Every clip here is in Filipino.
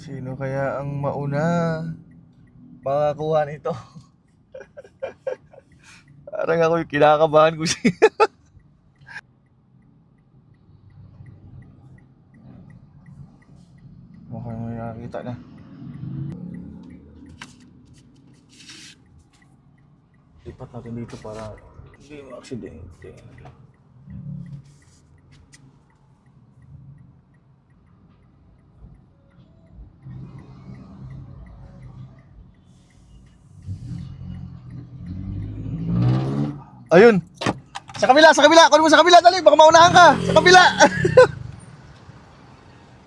Sino kaya ang mauna makakuha nito? Parang ako yung kinakabahan ko siya. Mukhang may nakakita na. Lipat natin dito para hindi ma-aksidente. Ayun! Sa kabila! Sa kabila! Kunin mo sa kabila! Dali! Baka maunahan ka! Sa kabila!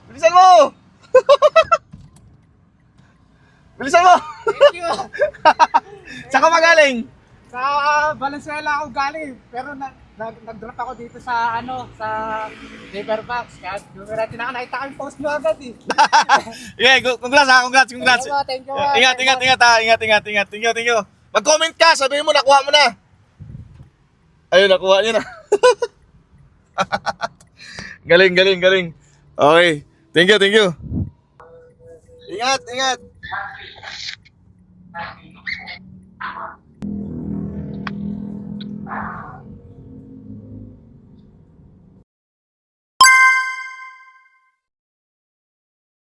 Bilisan mo! Bilisan mo! Thank you. Saan ka magaling? Sa Valenzuela ako galing, pero nag-drop ako dito sa sa Riverbanks. Kaya dumiretso na ako, nakita ko yung post mo agad eh. Yeah, congrats ha, congrats. Thank you. Ingat ha, ingat. Thank you. Mag-comment ka, sabihin mo nakuha mo na. Ayun, nakuha niya na. Galing. Okay, thank you. Ingat.